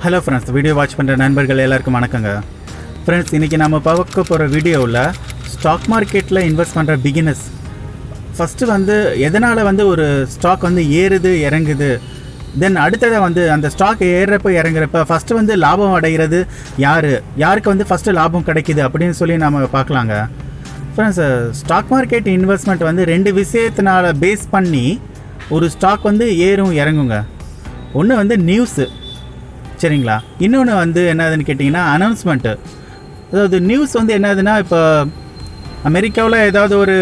Hello friends, video watch பண்ணுற நண்பர்கள் எல்லாருக்கும் வணக்கங்க. ஃப்ரெண்ட்ஸ், இன்றைக்கி நம்ம பார்க்க போகிற வீடியோவில் ஸ்டாக் மார்க்கெட்டில் இன்வெஸ்ட் பண்ணுற பிகினர்ஸ் ஃபஸ்ட்டு எதனால் ஒரு ஸ்டாக் ஏறுது இறங்குது, தென் அடுத்ததை அந்த ஸ்டாக் ஏறுறப்போ இறங்குறப்ப ஃபஸ்ட்டு லாபம் அடைகிறது யாருக்கு ஃபஸ்ட்டு லாபம் கிடைக்கிது அப்படின்னு சொல்லி நம்ம பார்க்கலாங்க. ஃப்ரெண்ட்ஸ், ஸ்டாக் மார்க்கெட் இன்வெஸ்ட்மெண்ட் ரெண்டு விஷயத்தினால பேஸ் பண்ணி ஒரு ஸ்டாக் ஏறும் இறங்குங்க. ஒன்று நியூஸு, சரிங்களா. இன்னொன்று என்னதுன்னு கேட்டிங்கன்னா அனௌன்ஸ்மெண்ட்டு. அதாவது நியூஸ் என்னதுன்னா, இப்போ அமெரிக்காவில் ஏதாவது ஒரு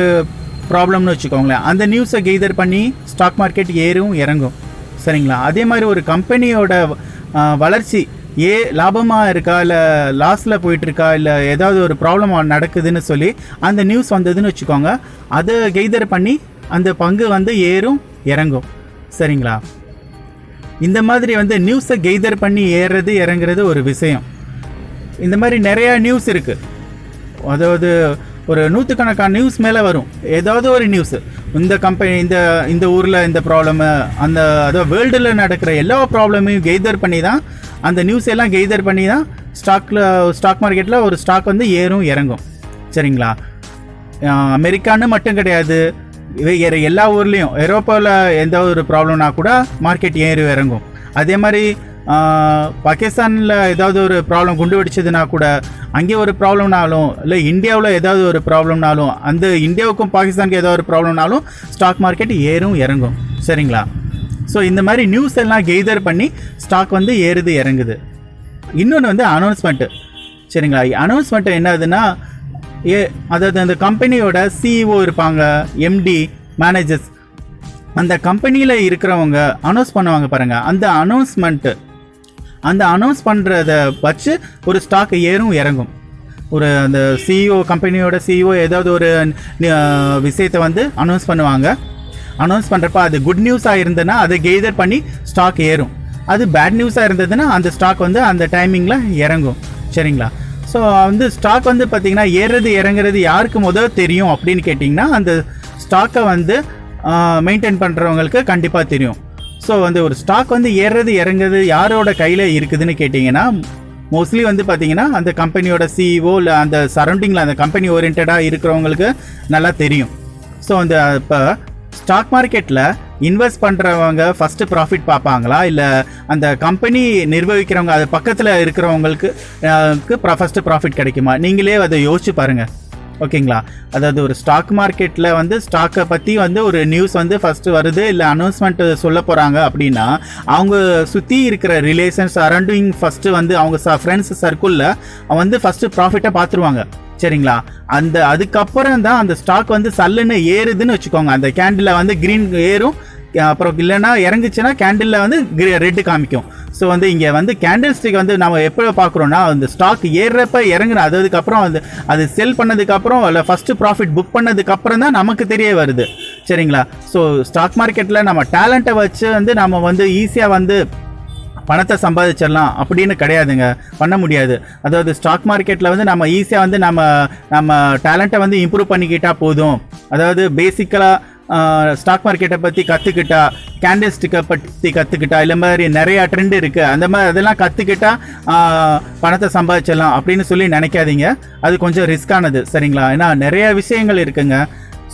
ப்ராப்ளம்னு வச்சுக்கோங்களேன், அந்த நியூஸை கெய்தர் பண்ணி ஸ்டாக் மார்க்கெட் ஏறும் இறங்கும், சரிங்களா. அதே மாதிரி ஒரு கம்பெனியோட வளர்ச்சி லாபமாக இருக்கா இல்லை லாஸில் போயிட்டுருக்கா இல்லை ஏதாவது ஒரு ப்ராப்ளம் நடக்குதுன்னு சொல்லி அந்த நியூஸ் வந்ததுன்னு வச்சுக்கோங்க, அதை கெய்தர் பண்ணி அந்த பங்கு ஏறும் இறங்கும், சரிங்களா. இந்த மாதிரி நியூஸை கெய்தர் பண்ணி ஏறுறது இறங்குறது ஒரு விஷயம். இந்த மாதிரி நிறையா நியூஸ் இருக்குது. அதாவது ஒரு நூற்றுக்கணக்கான நியூஸ் மேலே வரும். ஏதாவது ஒரு நியூஸு, இந்த கம்பெனி இந்த ஊரில் இந்த ப்ராப்ளமு, அதாவது வேர்ல்டில் நடக்கிற எல்லா ப்ராப்ளமையும் கெய்தர் பண்ணி தான், அந்த நியூஸ் எல்லாம் கெய்தர் பண்ணி தான் ஸ்டாக் மார்க்கெட்டில் ஒரு ஸ்டாக் ஏறும் இறங்கும், சரிங்களா. அமெரிக்கான்னு மட்டும் கிடையாது, எல்லா ஊர்லேயும் ஐரோப்பாவில் எந்த ஒரு ப்ராப்ளம்னா கூட மார்க்கெட் ஏறும் இறங்கும். அதே மாதிரி பாகிஸ்தானில் ஏதாவது ஒரு ப்ராப்ளம் குண்டு வெடிச்சதுன்னா கூட, அங்கே ஒரு ப்ராப்ளம்னாலும் இல்லை இந்தியாவில் ஏதாவது ஒரு ப்ராப்ளம்னாலும், அந்த இந்தியாவுக்கும் பாகிஸ்தானுக்கு ஏதாவது ஒரு ப்ராப்ளம்னாலும் ஸ்டாக் மார்க்கெட் ஏறும் இறங்கும், சரிங்களா. ஸோ இந்த மாதிரி நியூஸ் எல்லாம் கெய்தர் பண்ணி ஸ்டாக் ஏறுது இறங்குது. இன்னொன்று அனௌன்ஸ்மெண்ட்டு, சரிங்களா. அனௌன்ஸ்மெண்ட்டு என்னதுன்னா, அதாவது அந்த கம்பெனியோட சிஇஓ இருப்பாங்க, எம்டி, மேனேஜர்ஸ், அந்த கம்பெனியில் இருக்கிறவங்க அனௌன்ஸ் பண்ணுவாங்க பாருங்கள். அந்த அனௌன்ஸ் பண்ணுறத வச்சு ஒரு ஸ்டாக் ஏறும் இறங்கும். அந்த சிஇஓ, கம்பெனியோட சிஇஓ ஏதாவது ஒரு விஷயத்தை அனௌன்ஸ் பண்ணுவாங்க. அனௌன்ஸ் பண்ணுறப்ப அது குட் நியூஸாக இருந்ததுன்னா அதை கெய்தர் பண்ணி ஸ்டாக் ஏறும். அது பேட் நியூஸாக இருந்ததுன்னா அந்த ஸ்டாக் அந்த டைமிங்கில் இறங்கும், சரிங்களா. ஸோ ஸ்டாக் பார்த்திங்கன்னா ஏறுறது இறங்குறது யாருக்கு முதல் தெரியும் அப்படின்னு கேட்டிங்கன்னா, அந்த ஸ்டாக்கை மெயின்டைன் பண்ணுறவங்களுக்கு கண்டிப்பாக தெரியும். ஸோ ஒரு ஸ்டாக் ஏறுறது இறங்குறது யாரோட கையில் இருக்குதுன்னு கேட்டிங்கன்னா, மோஸ்ட்லி பார்த்திங்கன்னா அந்த கம்பெனியோட சிஇஓ இல்லை அந்த சரௌண்டிங்கில் அந்த கம்பெனி ஓரியன்டாக இருக்கிறவங்களுக்கு நல்லா தெரியும். ஸோ இப்போ ஸ்டாக் மார்க்கெட்டில் இன்வெஸ்ட் பண்ணுறவங்க ஃபஸ்ட்டு ப்ராஃபிட் பார்ப்பாங்களா, இல்லை அந்த கம்பெனி நிர்வகிக்கிறவங்க அது பக்கத்தில் இருக்கிறவங்களுக்கு ஃபஸ்ட்டு ப்ராஃபிட் கிடைக்குமா? நீங்களே அதை யோசிச்சு பாருங்கள், ஓகேங்களா. அதாவது ஒரு ஸ்டாக் மார்க்கெட்டில் ஸ்டாக்கை பற்றி ஒரு நியூஸ் ஃபஸ்ட்டு வருது, இல்லை அனௌன்ஸ்மெண்ட் சொல்ல போகிறாங்க அப்படின்னா, அவங்க சுற்றி இருக்கிற ரிலேஷன்ஸ் சரௌண்டிங் ஃபஸ்ட்டு அவங்க ஃப்ரெண்ட்ஸ் சர்க்கிளில் ஃபஸ்ட்டு ப்ராஃபிட்டை பார்த்துருவாங்க, சரிங்களா. அதுக்கப்புறம் தான் அந்த ஸ்டாக் சல்லுன்னு ஏறுதுன்னு வச்சுக்கோங்க. அந்த கேண்டில் க்ரீன் ஏறும், அப்புறம் இல்லைன்னா இறங்குச்சுன்னா கேண்டிலில் ரெட்டு காமிக்கும். ஸோ இங்கே கேண்டில் ஸ்டிக் நம்ம எப்போ பார்க்குறோன்னா, அந்த ஸ்டாக் ஏறுறப்ப இறங்குற அதுக்கப்புறம் அது செல் பண்ணதுக்கப்புறம் இல்லை ஃபஸ்ட்டு ப்ராஃபிட் புக் பண்ணதுக்கப்புறம் தான் நமக்கு தெரிய வருது, சரிங்களா. ஸோ ஸ்டாக் மார்க்கெட்டில் நம்ம டேலண்ட்டை வச்சு நம்ம ஈஸியாக பணத்தை சம்பாதிச்சிடலாம் அப்படின்னு கிடையாதுங்க, பண்ண முடியாது. அதாவது ஸ்டாக் மார்க்கெட்டில் நம்ம ஈஸியாக நம்ம டேலண்ட்டை இம்ப்ரூவ் பண்ணிக்கிட்டால் போதும். அதாவது பேசிக்கலாக ஸ்டாக் மார்க்கெட்டை பற்றி கற்றுக்கிட்டா, கேண்டில் ஸ்டிக்கை பற்றி கற்றுக்கிட்டா, இல்லை மாதிரி நிறையா ட்ரெண்ட் இருக்குது, அந்த மாதிரி அதெல்லாம் கற்றுக்கிட்டா பணத்தை சம்பாதிச்சிடலாம் அப்படின்னு சொல்லி நினைக்காதீங்க. அது கொஞ்சம் ரிஸ்கானது, சரிங்களா. ஏன்னா நிறைய விஷயங்கள் இருக்குங்க.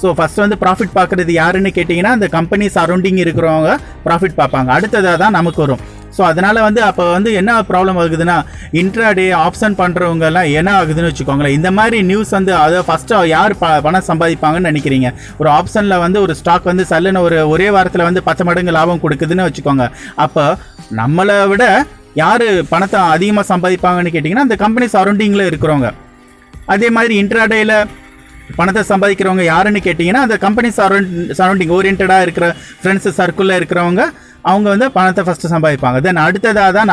ஸோ ஃபஸ்ட்டு ப்ராஃபிட் பார்க்குறது யாருன்னு கேட்டிங்கன்னா, அந்த கம்பெனி சரௌண்டிங் இருக்கிறவங்க ப்ராஃபிட் பார்ப்பாங்க. அடுத்ததாக தான் நமக்கு வரும். ஸோ அதனால் அப்போ என்ன ப்ராப்ளம் ஆகுதுன்னா, இன்ட்ராடே ஆப்ஷன் பண்ணுறவங்கலாம் என்ன ஆகுதுன்னு வச்சுக்கோங்களேன். இந்த மாதிரி நியூஸ் அதை ஃபஸ்ட்டு யார் பணம் சம்பாதிப்பாங்கன்னு நினைக்கிறீங்க? ஒரு ஆப்ஷனில் ஒரு ஸ்டாக் சல்லுன்னு ஒரே வாரத்தில் 10 மடங்கு லாபம் கொடுக்குதுன்னு வச்சுக்கோங்க. அப்போ நம்மளை விட யார் பணத்தை அதிகமாக சம்பாதிப்பாங்கன்னு கேட்டிங்கன்னா, அந்த கம்பெனி சரௌண்டிங்கில் இருக்கிறவங்க. அதே மாதிரி இன்ட்ராடேயில் பணத்தை சம்பாதிக்கிறவங்க யாருன்னு கேட்டிங்கன்னா, அந்த கம்பெனி சரௌண்டிங் ஓரியன்டாக இருக்கிற ஃப்ரெண்ட்ஸ் சர்க்கிளில் இருக்கிறவங்க, அவங்க பணத்தை ஃபஸ்ட்டு சம்பாதிப்பாங்க. தென் அடுத்ததாக தான்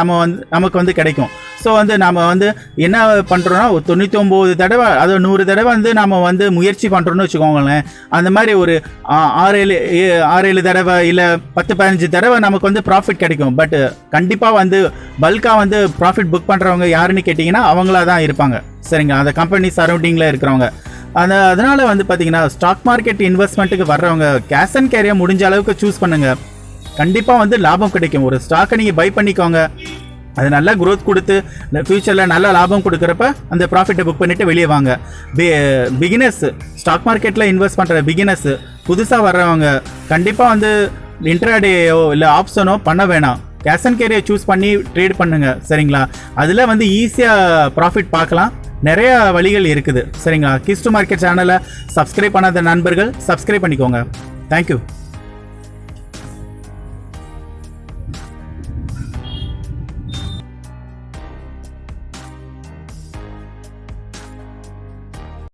நமக்கு கிடைக்கும். ஸோ நம்ம என்ன பண்ணுறோன்னா, ஒரு 99 தடவை அது 100 தடவை நம்ம முயற்சி பண்ணுறோன்னு வச்சுக்கோங்களேன். அந்த மாதிரி ஒரு 6-7 தடவை இல்லை 10-15 தடவை நமக்கு ப்ராஃபிட் கிடைக்கும். பட் கண்டிப்பாக பல்காக ப்ராஃபிட் புக் பண்ணுறவங்க யாருன்னு கேட்டிங்கன்னா அவங்களா தான் இருப்பாங்க, சரிங்க. அந்த கம்பெனி சரௌண்டிங்கில் இருக்கிறவங்க. அதனால் பார்த்தீங்கன்னா, ஸ்டாக் மார்க்கெட் இன்வெஸ்ட்மெண்ட்டுக்கு வர்றவங்க கேஷ் அண்ட் கேரியை முடிஞ்ச அளவுக்கு சூஸ் பண்ணுங்கள். கண்டிப்பாக லாபம் கிடைக்கும். ஒரு ஸ்டாக்கை நீங்கள் பை பண்ணிக்கோங்க, அது நல்லா க்ரோத் கொடுத்து ஃப்யூச்சரில் நல்ல லாபம் கொடுக்குறப்ப அந்த ப்ராஃபிட்டை புக் பண்ணிவிட்டு வெளியே வாங்க. பிகினர்ஸ், ஸ்டாக் மார்க்கெட்டில் இன்வெஸ்ட் பண்ணுற பிகினர்ஸ், புதுசாக வர்றவங்க கண்டிப்பாக வந்து இன்ட்ராடேயோ இல்லை ஆப்ஷனோ பண்ண வேணாம். கேஷ் அண்ட் கேரியை சூஸ் பண்ணி ட்ரேட் பண்ணுங்கள். சரிங்களா? அதில் வந்து ஈஸியாக ப்ராஃபிட் பார்க்கலாம். நிறைய வழிகள் இருக்குது. சரிங்களா? கீஸ் டு மார்க்கெட் சேனலை சப்ஸ்கிரைப் பண்ணாத நண்பர்கள் சப்ஸ்கிரைப் பண்ணிக்கோங்க. தேங்க்யூ.